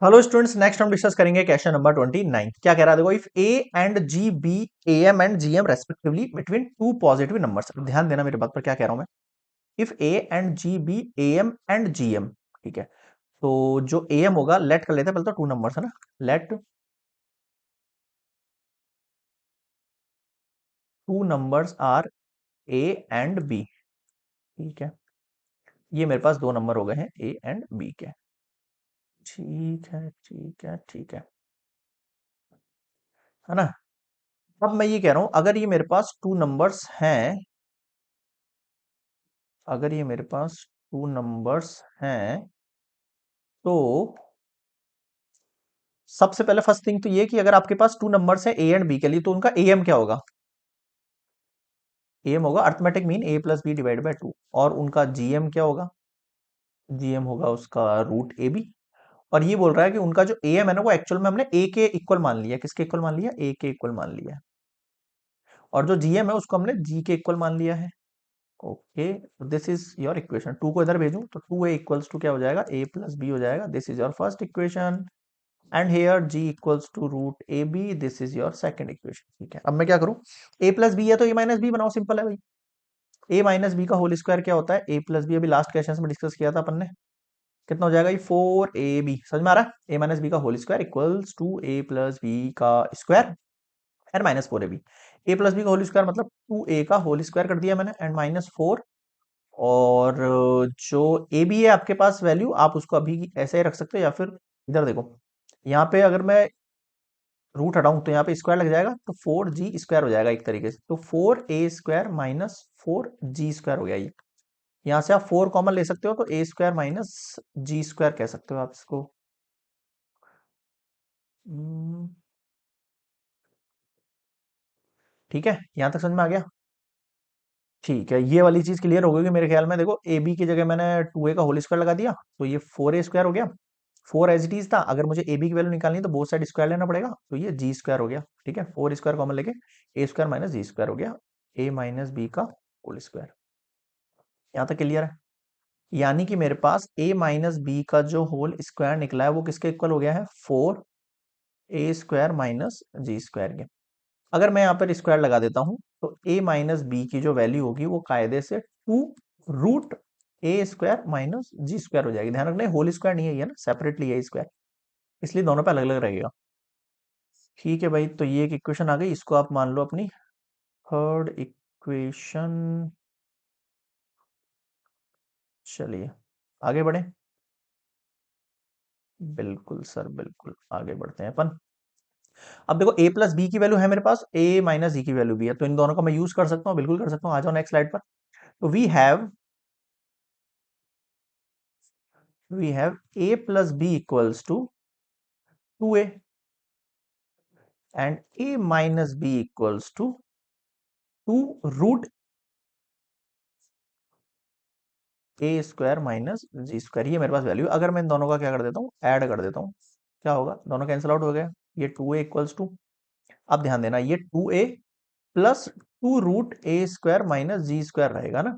Hello students, next हम discuss करेंगे question number 29। क्या कह रहा है? देखो, if A and G be A M and G M respectively between two positive numbers. ध्यान देना मेरे बात पर, क्या कह रहा हूं मैं। If A and G be A M and G M, ठीक है। तो जो ए एम होगा, लेट कर लेते हैं पहले तो, टू नंबर्स है ना। Let two numbers are A and B, ठीक है। ये मेरे पास दो नंबर हो गए हैं, ए एंड बी के। ठीक है, ठीक है, ठीक है ना। अब मैं ये कह रहा हूं, अगर ये मेरे पास टू नंबर्स हैं, अगर ये मेरे पास टू नंबर्स हैं, तो सबसे पहले फर्स्ट थिंग तो ये कि अगर आपके पास टू नंबर्स हैं ए एंड बी के लिए, तो उनका एम क्या होगा? एम होगा arithmetic mean A plus B divide by two. और उनका जीएम क्या होगा? जीएम होगा उसका रूट ए बी। और ये बोल रहा है कि उनका जो एम है ना, वो एक्चुअल में हमने ए के इक्वल मान लिया। किसके इक्वल मान लिया? ए के इक्वल मान लिया। और जो जीएम है उसको हमने जी के इक्वल मान लिया है। Okay, this is your equation. Two को इधर भेजूं तो टू ए इक्वल्स टू क्या हो जाएगा? ए प्लस बी हो जाएगा। This is your first equation. And here g equals to root A B, this is your second equation. ठीक है, अब मैं क्या करूं? a प्लस बी है तो a माइनस बी बनाओ, सिंपल है भाई। a माइनस बी का होल स्क्वायर क्या होता है? a प्लस बी, अभी लास्ट क्वेश्चन में डिस्कस किया था अपन ने। कितना हो जाएगा ये? Four A B. समझ में आ रहा है? a माइनस बी का whole square equals to A plus B का square and minus four A B. A plus B का होल स्क्वायर मतलब टू ए का होल स्क्वायर कर दिया मैंने, एंड माइनस फोर। और जो ए बी है आपके पास वैल्यू, आप उसको अभी ऐसे ही रख सकते हो, या फिर इधर देखो, यहाँ पे अगर मैं रूट हटाऊं तो यहाँ पे स्क्वायर लग जाएगा, तो फोर जी स्क्वायर हो जाएगा एक तरीके से। तो four A square minus four G square हो गया ये। यहाँ से आप फोर कॉमन ले सकते हो, तो ए स्क्वायर माइनस जी स्क्वायर कह सकते हो आप इसको। हम्म, ठीक है, यहाँ तक समझ में आ गया? ठीक है, ये वाली चीज क्लियर हो गई मेरे ख्याल में। देखो, ए बी की जगह मैंने टू ए का होल स्क्वायर लगा दिया, तो ये फोर ए स्क्वायर हो गया। फोर एज इट इज था, अगर मुझे ए बी की वैल्यू निकालनी है तो बोथ साइड स्क्वायर लेना पड़ेगा, तो ये जी स्क्वायर हो गया। ठीक है, फोर स्क्वायर कॉमन लेके ए स्क्वायर माइनस जी स्क्वायर हो गया, ए माइनस बी का होल स्क्वायर। यहाँ तक क्लियर है? यानी कि मेरे पास a माइनस बी का जो होल स्क्वायर निकला है, वो किसके इक्वल हो गया है? Four A square minus G square के। अगर मैं यहाँ पर स्क्वायर लगा देता हूं, तो a माइनस बी की जो वैल्यू होगी वो कायदे से two root A square minus G square हो जाएगी। ध्यान रखना, होल स्क्वायर नहीं है ये ना, सेपरेटली है स्क्वायर, इसलिए दोनों पे अलग अलग रहेगा। ठीक है भाई, तो ये एक इक्वेशन आ गई, इसको आप मान लो अपनी थर्ड इक्वेशन। चलिए आगे बढ़े। बिल्कुल सर, बिल्कुल आगे बढ़ते हैं अपन। अब देखो, a प्लस बी की वैल्यू है मेरे पास, a माइनस जी की वैल्यू भी है, तो इन दोनों का मैं यूज कर सकता हूँ, बिल्कुल कर सकता हूँ। आ जाओ नेक्स्ट स्लाइड पर। तो we have a plus B equals to two A, and a minus B equals to two root A square minus G square. ये मेरे पास वैल्यू। अगर मैं इन दोनों का क्या कर देता हूँ? ऐड कर देता हूँ, क्या होगा? दोनों कैंसिल आउट हो गए। ये टू ए इक्वल्स टू, अब ध्यान देना, ये two A plus two root A square minus G square रहेगा ना।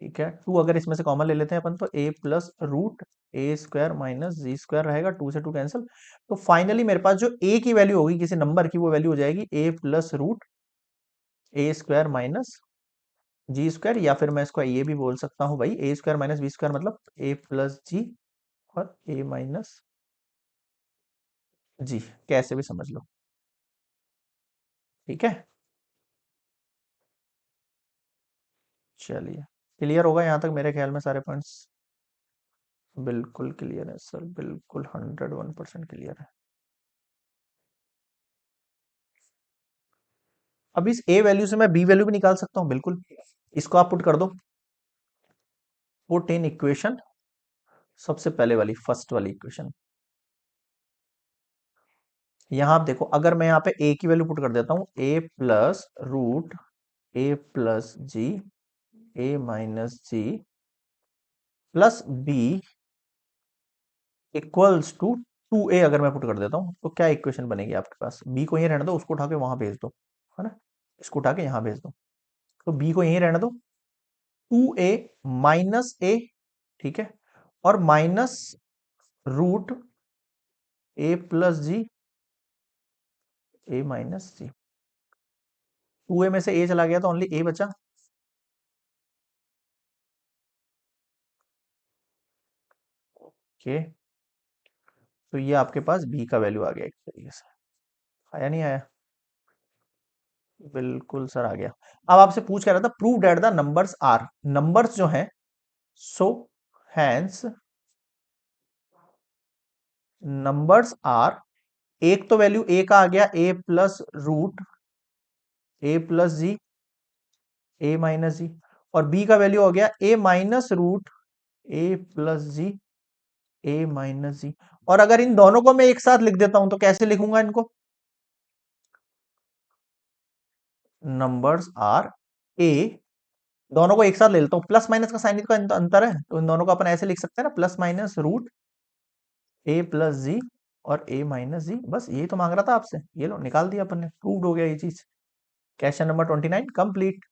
ठीक है, टू अगर इसमें से कॉमन ले लेते हैं अपन, तो ए plus root A square minus G square रहेगा, टू से टू कैंसिल। तो फाइनली मेरे पास जो ए की वैल्यू होगी किसी नंबर की, वो वैल्यू हो जाएगी ए plus root A square minus G square, या फिर मैं इसको ये भी बोल सकता हूँ भाई, ए स्क्वायर माइनस बी स्क्वायर मतलब ए प्लस जी और ए माइनस जी, कैसे भी समझ लो। ठीक है, चलिए क्लियर होगा यहाँ तक मेरे ख्याल में सारे पॉइंट्स। बिल्कुल क्लियर है सर, बिल्कुल 101% क्लियर है। अब इस ए वैल्यू से मैं बी वैल्यू भी निकाल सकता हूँ, बिल्कुल। इसको आप पुट कर दो, पुट इन इक्वेशन, सबसे पहले वाली फर्स्ट वाली इक्वेशन। यहां आप देखो, अगर मैं यहाँ पे ए की वैल्यू पुट कर देता हूं, A plus root A plus G A minus G plus B equals to two A, अगर मैं पुट कर देता हूं, तो क्या इक्वेशन बनेगी आपके पास? बी को यहीं रहने दो, उसको उठा के वहां भेज दो, है ना। इसको उठा के यहां भेज दो, तो बी को यहीं रहने दो। टू ए माइनस ए, ठीक है, और minus root A plus G, A minus ji. 2a में से a चला गया तो ओनली a बचा। ओके, तो ये आपके पास b का वैल्यू आ गया एक तरीके से। आया नहीं आया? बिल्कुल सर आ गया। अब आपसे पूछ कह रहा था prove that the numbers are, numbers जो हैं, सो हैंस नंबर्स आर, एक तो वैल्यू a का आ गया a plus root a plus G, a minus G, और b का वैल्यू हो गया a minus root a plus G, a minus G. और अगर इन दोनों को मैं एक साथ लिख देता हूं तो कैसे लिखूंगा इनको? नंबर्स आर ए, दोनों को एक साथ ले लेता हूं, प्लस माइनस का साइन का अंतर है तो इन दोनों को अपन ऐसे लिख सकते हैं ना, plus minus root A plus जी और ए माइनस जी। बस यही तो मांग रहा था आपसे, ये लो निकाल दिया अपन ने, प्रूव्ड हो गया ये चीज। Question number 29 complete.